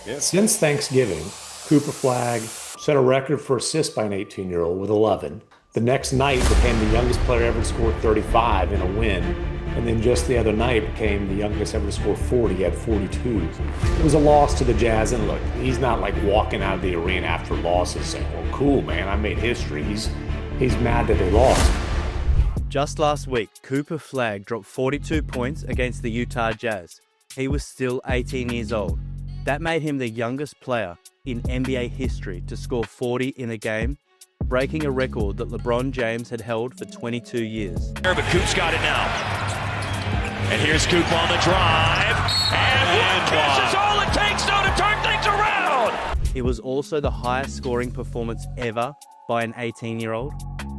Yeah. Since Thanksgiving, Cooper Flagg set a record for assists by an 18-year-old with 11. The next night became the youngest player ever to score 35 in a win. And then just the other night became the youngest ever to score 40. He had 42. It was a loss to the Jazz. And look, he's not like walking out of the arena after losses saying, well, cool, man, I made history. He's mad that they lost. Just last week, Cooper Flagg dropped 42 points against the Utah Jazz. He was still 18 years old. That made him the youngest player in NBA history to score 40 in a game, breaking a record that LeBron James had held for 22 years. But Coop's got it now. And here's Coop on the drive. And one catch is all it takes now to turn things around. It was also the highest scoring performance ever by an 18-year-old.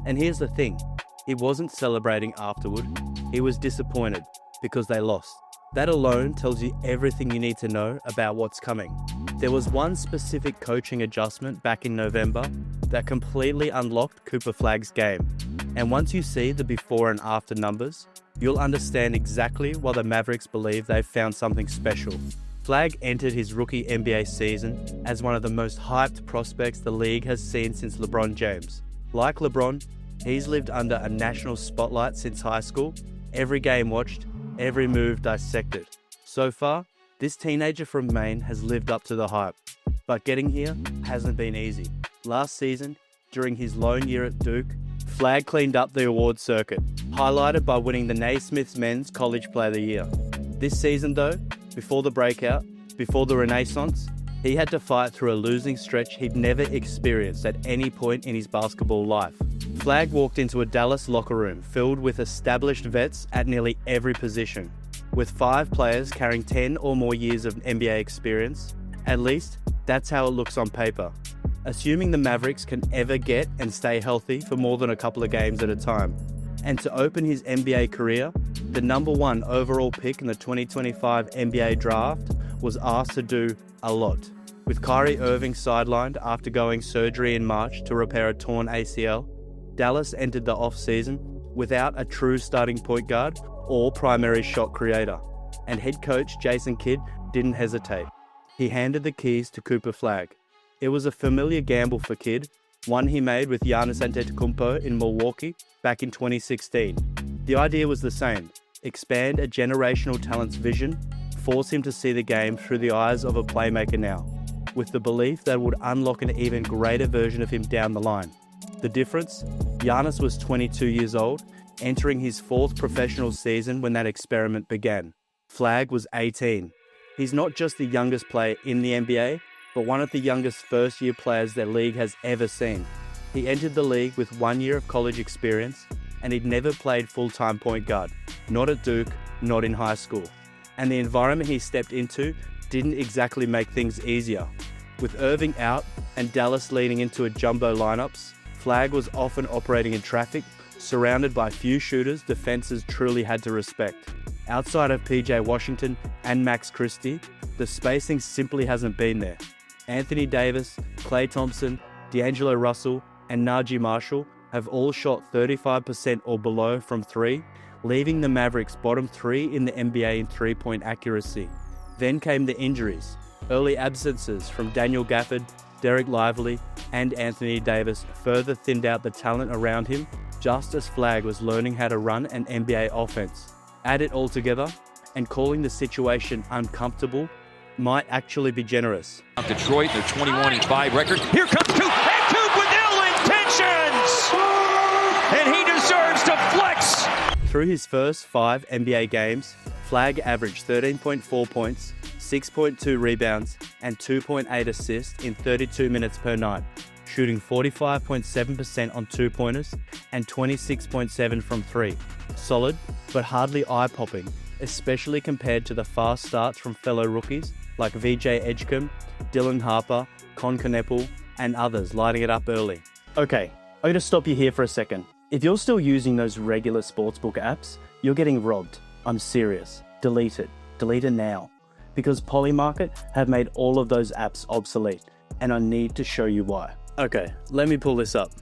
And here's the thing, he wasn't celebrating afterward. He was disappointed because they lost. That alone tells you everything you need to know about what's coming. There was one specific coaching adjustment back in November that completely unlocked Cooper Flagg's game. And once you see the before and after numbers, you'll understand exactly why the Mavericks believe they've found something special. Flagg entered his rookie NBA season as one of the most hyped prospects the league has seen since LeBron James. Like LeBron, he's lived under a national spotlight since high school, every game watched, every move dissected. So far, this teenager from Maine has lived up to the hype, but getting here hasn't been easy. Last season, during his lone year at Duke, Flagg cleaned up the award circuit, highlighted by winning the Naismith's Men's College Player of the Year. This season though, before the breakout, before the renaissance, he had to fight through a losing stretch he'd never experienced at any point in his basketball life. Flagg walked into a Dallas locker room filled with established vets at nearly every position. With 5 players carrying 10 or more years of NBA experience, at least that's how it looks on paper. Assuming the Mavericks can ever get and stay healthy for more than a couple of games at a time. And to open his NBA career, the number 1 overall pick in the 2025 NBA draft was asked to do a lot. With Kyrie Irving sidelined after going surgery in March to repair a torn ACL, Dallas entered the off-season without a true starting point guard or primary shot creator, and head coach Jason Kidd didn't hesitate. He handed the keys to Cooper Flagg. It was a familiar gamble for Kidd, one he made with Giannis Antetokounmpo in Milwaukee back in 2016. The idea was the same: expand a generational talent's vision, force him to see the game through the eyes of a playmaker now, with the belief that it would unlock an even greater version of him down the line. The difference? Giannis was 22 years old, entering his 4th professional season when that experiment began. Flagg was 18. He's not just the youngest player in the NBA, but one of the youngest first-year players their league has ever seen. He entered the league with 1 year of college experience, and he'd never played full-time point guard, not at Duke, not in high school. And the environment he stepped into didn't exactly make things easier. With Irving out and Dallas leaning into a jumbo lineups, Flagg was often operating in traffic, surrounded by few shooters defenses truly had to respect. Outside of PJ Washington and Max Christie, the spacing simply hasn't been there. Anthony Davis, Klay Thompson, D'Angelo Russell, and Najee Marshall have all shot 35% or below from 3, leaving the Mavericks bottom 3 in the NBA in three-point accuracy. Then came the injuries. Early absences from Daniel Gafford, Derek Lively, and Anthony Davis further thinned out the talent around him, just as Flagg was learning how to run an NBA offense. Add it all together, and calling the situation uncomfortable might actually be generous. Detroit, their 21-5 record. Here comes Coop, and Coop with ill intentions! And he deserves to flex! Through his first 5 NBA games, Flagg averaged 13.4 points, 6.2 rebounds, and 2.8 assists in 32 minutes per night, shooting 45.7% on 2-pointers and 26.7% from 3. Solid, but hardly eye-popping, especially compared to the fast starts from fellow rookies like VJ Edgecombe, Dylan Harper, Con Kneppel, and others lighting it up early. Okay, I'm going to stop you here for a second. If you're still using those regular sportsbook apps, you're getting robbed. I'm serious. Delete it. Delete it now. Because Polymarket have made all of those apps obsolete, and I need to show you why. Okay, let me pull this up.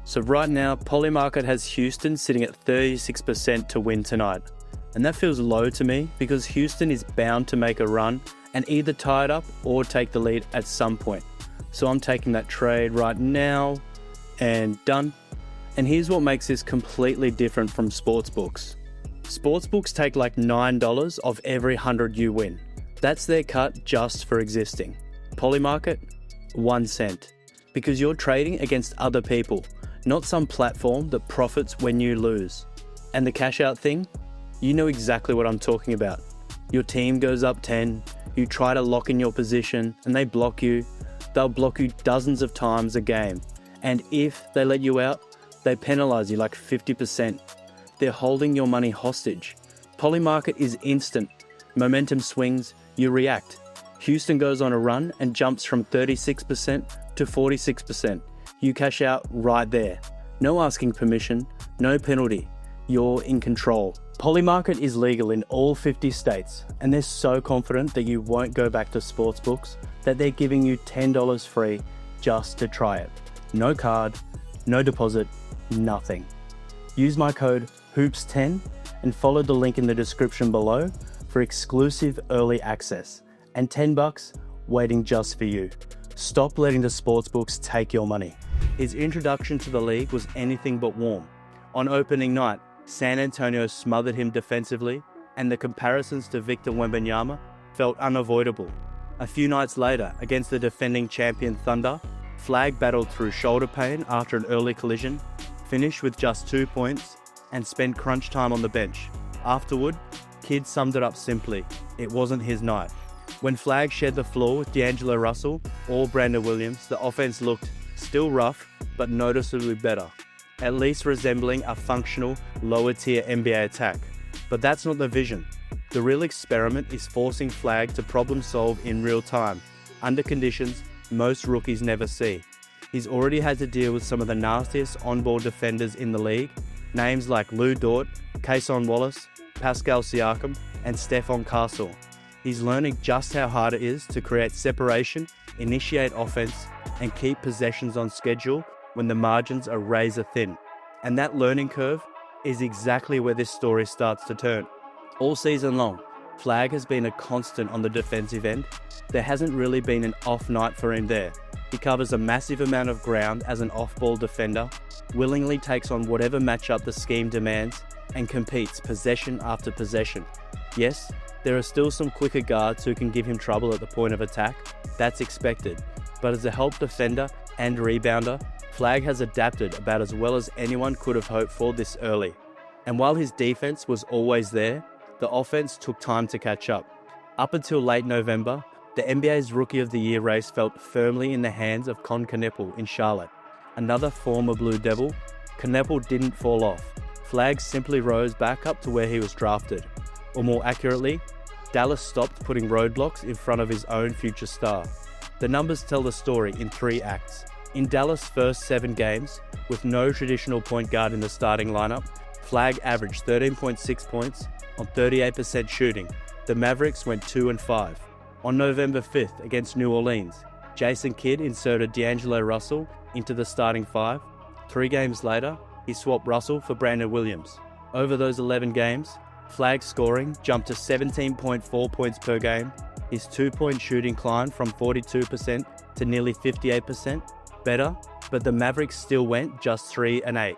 So right now, Polymarket has Houston sitting at 36% to win tonight. And that feels low to me because Houston is bound to make a run and either tie it up or take the lead at some point. So I'm taking that trade right now and done. And here's what makes this completely different from sportsbooks. Sportsbooks take like $9 of every 100 you win. That's their cut just for existing. Polymarket, 1 cent. Because you're trading against other people, not some platform that profits when you lose. And the cash out thing? You know exactly what I'm talking about. Your team goes up 10, you try to lock in your position and they block you. They'll block you dozens of times a game. And if they let you out, they penalize you like 50%. They're holding your money hostage. Polymarket is instant. Momentum swings, you react. Houston goes on a run and jumps from 36% to 46%. You cash out right there. No asking permission, no penalty. You're in control. Polymarket is legal in all 50 states, and they're so confident that you won't go back to sportsbooks that they're giving you $10 free just to try it. No card, no deposit, nothing. Use my code HOOPS10 and follow the link in the description below for exclusive early access and $10 waiting just for you. Stop letting the sportsbooks take your money. His introduction to the league was anything but warm. On opening night, San Antonio smothered him defensively, and the comparisons to Victor Wembanyama felt unavoidable. A few nights later, against the defending champion Thunder, Flagg battled through shoulder pain after an early collision, finished with just 2 points, and spent crunch time on the bench. Afterward, Kidd summed it up simply: it wasn't his night. When Flagg shared the floor with D'Angelo Russell or Brandon Williams, the offense looked still rough, but noticeably better, at least resembling a functional, lower-tier NBA attack. But that's not the vision. The real experiment is forcing Flagg to problem-solve in real time, under conditions most rookies never see. He's already had to deal with some of the nastiest on-ball defenders in the league, names like Lou Dort, Cason Wallace, Pascal Siakam, and Stephon Castle. He's learning just how hard it is to create separation, initiate offense, and keep possessions on schedule when the margins are razor thin. And that learning curve is exactly where this story starts to turn. All season long, Flagg has been a constant on the defensive end. There hasn't really been an off night for him there. He covers a massive amount of ground as an off-ball defender, willingly takes on whatever matchup the scheme demands, and competes possession after possession. Yes, there are still some quicker guards who can give him trouble at the point of attack. That's expected. But as a help defender and rebounder, Flagg has adapted about as well as anyone could have hoped for this early. And while his defense was always there, the offense took time to catch up. Up until late November, the NBA's Rookie of the Year race felt firmly in the hands of Con Kneppel in Charlotte. Another former Blue Devil, Kneppel didn't fall off. Flagg simply rose back up to where he was drafted. Or more accurately, Dallas stopped putting roadblocks in front of his own future star. The numbers tell the story in 3 acts. In Dallas' first 7 games, with no traditional point guard in the starting lineup, Flagg averaged 13.6 points on 38% shooting. The Mavericks went 2-5. On November 5th against New Orleans, Jason Kidd inserted D'Angelo Russell into the starting 5. 3 games later, he swapped Russell for Brandon Williams. Over those 11 games, Flagg's scoring jumped to 17.4 points per game. His 2-point shooting climbed from 42% to nearly 58%. Better, but the Mavericks still went just 3-8.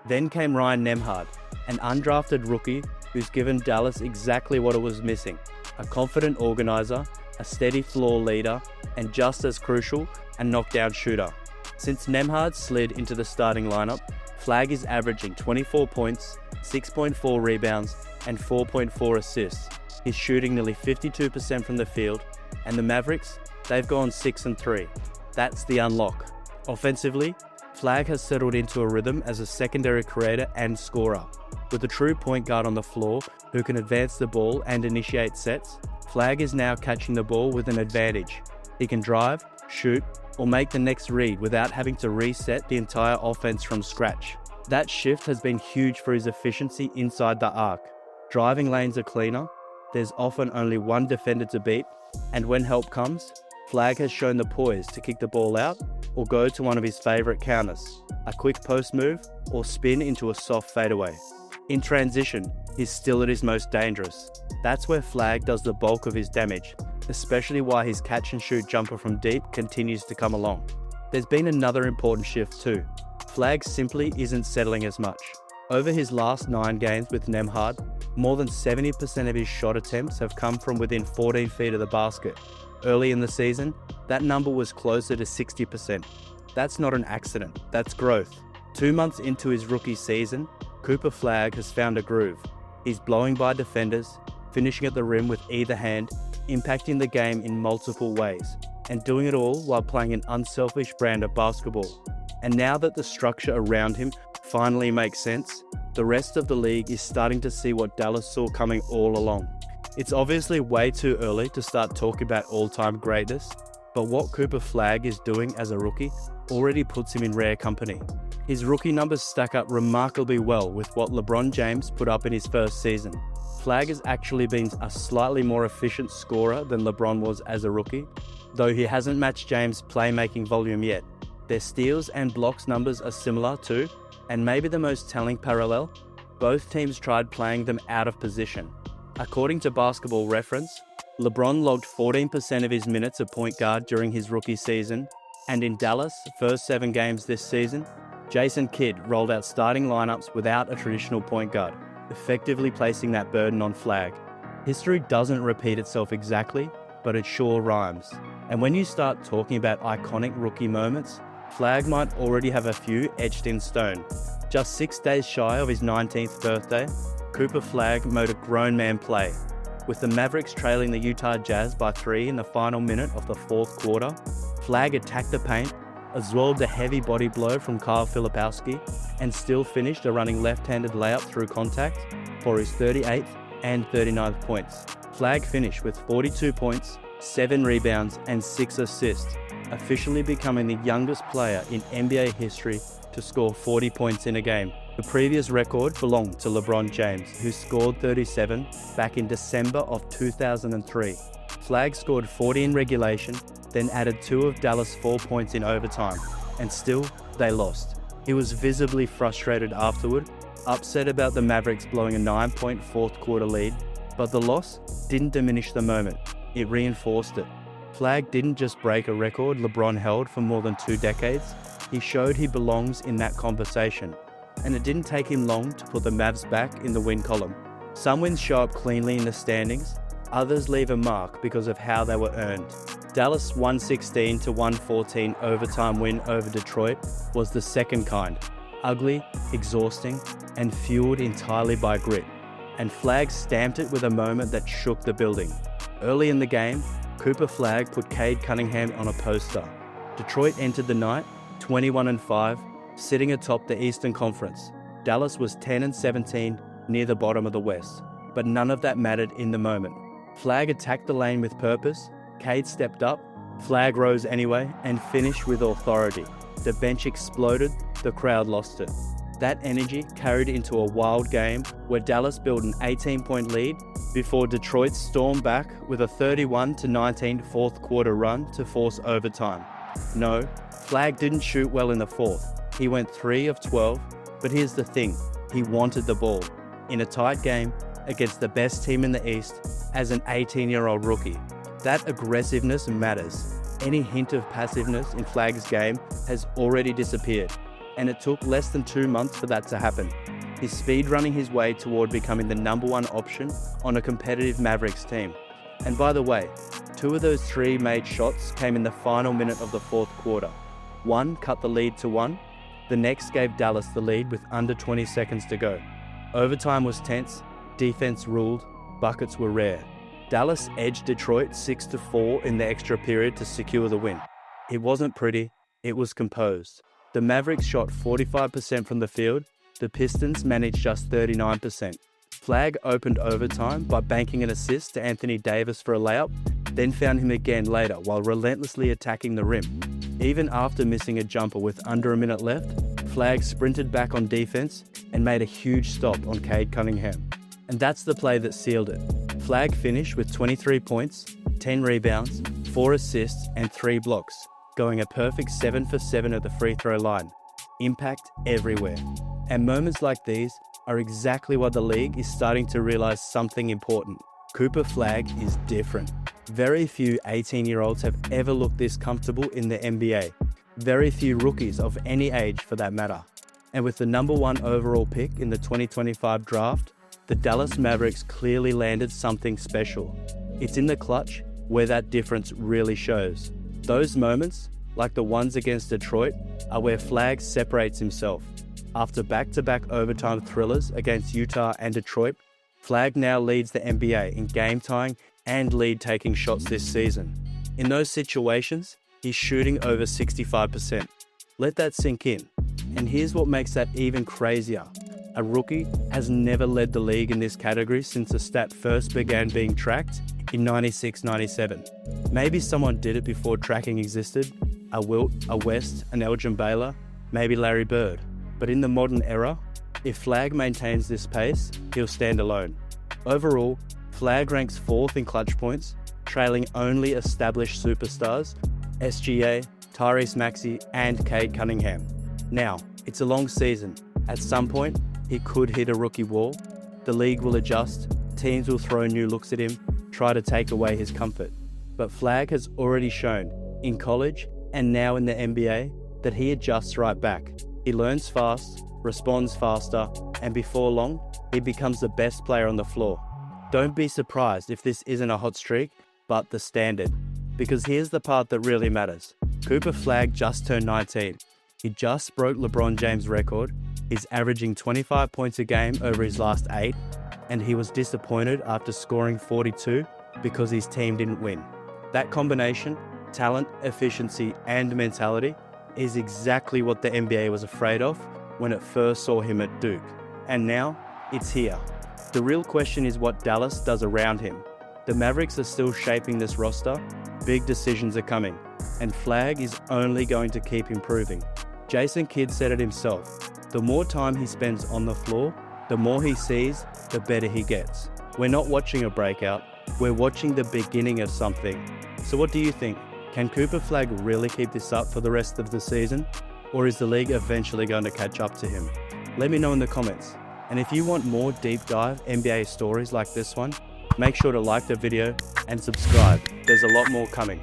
Then came Ryan Nembhard, an undrafted rookie who's given Dallas exactly what it was missing: a confident organizer, a steady floor leader, and just as crucial, a knockdown shooter. Since Nembhard slid into the starting lineup, Flagg is averaging 24 points, 6.4 rebounds, and 4.4 assists. He's shooting nearly 52% from the field, and the Mavericks, they've gone 6-3. That's the unlock. Offensively, Flagg has settled into a rhythm as a secondary creator and scorer. With a true point guard on the floor who can advance the ball and initiate sets, Flagg is now catching the ball with an advantage. He can drive, shoot, or make the next read without having to reset the entire offense from scratch. That shift has been huge for his efficiency inside the arc. Driving lanes are cleaner, there's often only one defender to beat, and when help comes, Flagg has shown the poise to kick the ball out or go to one of his favourite counters, a quick post move or spin into a soft fadeaway. In transition, he's still at his most dangerous. That's where Flagg does the bulk of his damage. especially why his catch-and-shoot jumper from deep continues to come along. There's been another important shift too. Flagg simply isn't settling as much. Over his last 9 games with Nemhard, more than 70% of his shot attempts have come from within 14 feet of the basket. Early in the season, that number was closer to 60%. That's not an accident, that's growth. 2 months into his rookie season, Cooper Flagg has found a groove. He's blowing by defenders, finishing at the rim with either hand, impacting the game in multiple ways, and doing it all while playing an unselfish brand of basketball. And now that the structure around him finally makes sense, the rest of the league is starting to see what Dallas saw coming all along. It's obviously way too early to start talking about all-time greatness, but what Cooper Flagg is doing as a rookie already puts him in rare company. His rookie numbers stack up remarkably well with what LeBron James put up in his first season. Flagg has actually been a slightly more efficient scorer than LeBron was as a rookie, though he hasn't matched James' playmaking volume yet. Their steals and blocks numbers are similar too, and maybe the most telling parallel, both teams tried playing them out of position. According to Basketball Reference, LeBron logged 14% of his minutes at point guard during his rookie season, and in Dallas' first 7 games this season, Jason Kidd rolled out starting lineups without a traditional point guard, effectively placing that burden on Flagg. History doesn't repeat itself exactly, but it sure rhymes. And when you start talking about iconic rookie moments, Flagg might already have a few etched in stone. Just 6 days shy of his 19th birthday, Cooper Flagg made a grown man play. With the Mavericks trailing the Utah Jazz by 3 in the final minute of the 4th quarter, Flagg attacked the paint, absorbed a heavy body blow from Kyle Filipowski, and still finished a running left-handed layup through contact for his 38th and 39th points. Flagg finished with 42 points, 7 rebounds, and 6 assists, officially becoming the youngest player in NBA history to score 40 points in a game. The previous record belonged to LeBron James, who scored 37 back in December of 2003. Flagg scored 40 in regulation, then added 2 of Dallas' 4 points in overtime, and still, they lost. He was visibly frustrated afterward, upset about the Mavericks blowing a 9-point fourth quarter lead, but the loss didn't diminish the moment, it reinforced it. Flagg didn't just break a record LeBron held for more than 2 decades, he showed he belongs in that conversation. And it didn't take him long to put the Mavs back in the win column. Some wins show up cleanly in the standings, others leave a mark because of how they were earned. Dallas' 116-114 overtime win over Detroit was the second kind, ugly, exhausting, and fueled entirely by grit. And Flagg stamped it with a moment that shook the building. Early in the game, Cooper Flagg put Cade Cunningham on a poster. Detroit entered the night 21-5, sitting atop the Eastern Conference. Dallas was 10-17, near the bottom of the West, but none of that mattered in the moment. Flagg attacked the lane with purpose, Cade stepped up, Flagg rose anyway, and finished with authority. The bench exploded, the crowd lost it. That energy carried into a wild game where Dallas built an 18-point lead before Detroit stormed back with a 31-19 fourth quarter run to force overtime. No, Flagg didn't shoot well in the fourth. He went 3 of 12, but here's the thing, he wanted the ball. In a tight game, against the best team in the East, as an 18-year-old rookie. That aggressiveness matters. Any hint of passiveness in Flagg's game has already disappeared, and it took less than 2 months for that to happen. He's speed running his way toward becoming the #1 option on a competitive Mavericks team. And by the way, 2 of those 3 made shots came in the final minute of the fourth quarter. One cut the lead to 1, the next gave Dallas the lead with under 20 seconds to go. Overtime was tense, defense ruled, buckets were rare. Dallas edged Detroit 6-4 in the extra period to secure the win. It wasn't pretty, it was composed. The Mavericks shot 45% from the field, the Pistons managed just 39%. Flagg opened overtime by banking an assist to Anthony Davis for a layup, then found him again later while relentlessly attacking the rim. Even after missing a jumper with under a minute left, Flagg sprinted back on defense and made a huge stop on Cade Cunningham. And that's the play that sealed it. Flagg finished with 23 points, 10 rebounds, 4 assists and 3 blocks, going a perfect 7 for 7 at the free throw line. Impact everywhere. And moments like these are exactly what the league is starting to realize something important. Cooper Flagg is different. Very few 18-year-olds have ever looked this comfortable in the NBA. Very few rookies of any age for that matter. And with the #1 overall pick in the 2025 draft, the Dallas Mavericks clearly landed something special. It's in the clutch where that difference really shows. Those moments, like the ones against Detroit, are where Flagg separates himself. After back-to-back overtime thrillers against Utah and Detroit, Flagg now leads the NBA in game-tying and lead-taking shots this season. In those situations, he's shooting over 65%. Let that sink in. And here's what makes that even crazier. A rookie has never led the league in this category since the stat first began being tracked in 96-97. Maybe someone did it before tracking existed, a Wilt, a West, an Elgin Baylor, maybe Larry Bird. But in the modern era, if Flagg maintains this pace, he'll stand alone. Overall, Flagg ranks 4th in clutch points, trailing only established superstars, SGA, Tyrese Maxey, and Cade Cunningham. Now, it's a long season. At some point, he could hit a rookie wall. The league will adjust, teams will throw new looks at him, try to take away his comfort. But Flagg has already shown, in college and now in the NBA, that he adjusts right back. He learns fast, responds faster, and before long, he becomes the best player on the floor. Don't be surprised if this isn't a hot streak, but the standard. Because here's the part that really matters. Cooper Flagg just turned 19. He just broke LeBron James' record. He's averaging 25 points a game over his last 8, and he was disappointed after scoring 42 because his team didn't win. That combination, talent, efficiency, and mentality, is exactly what the NBA was afraid of when it first saw him at Duke. And now, it's here. The real question is what Dallas does around him. The Mavericks are still shaping this roster, big decisions are coming, and Flagg is only going to keep improving. Jason Kidd said it himself, the more time he spends on the floor, the more he sees, the better he gets. We're not watching a breakout, we're watching the beginning of something. So what do you think? Can Cooper Flagg really keep this up for the rest of the season? Or is the league eventually going to catch up to him? Let me know in the comments. And if you want more deep dive NBA stories like this one, make sure to like the video and subscribe. There's a lot more coming.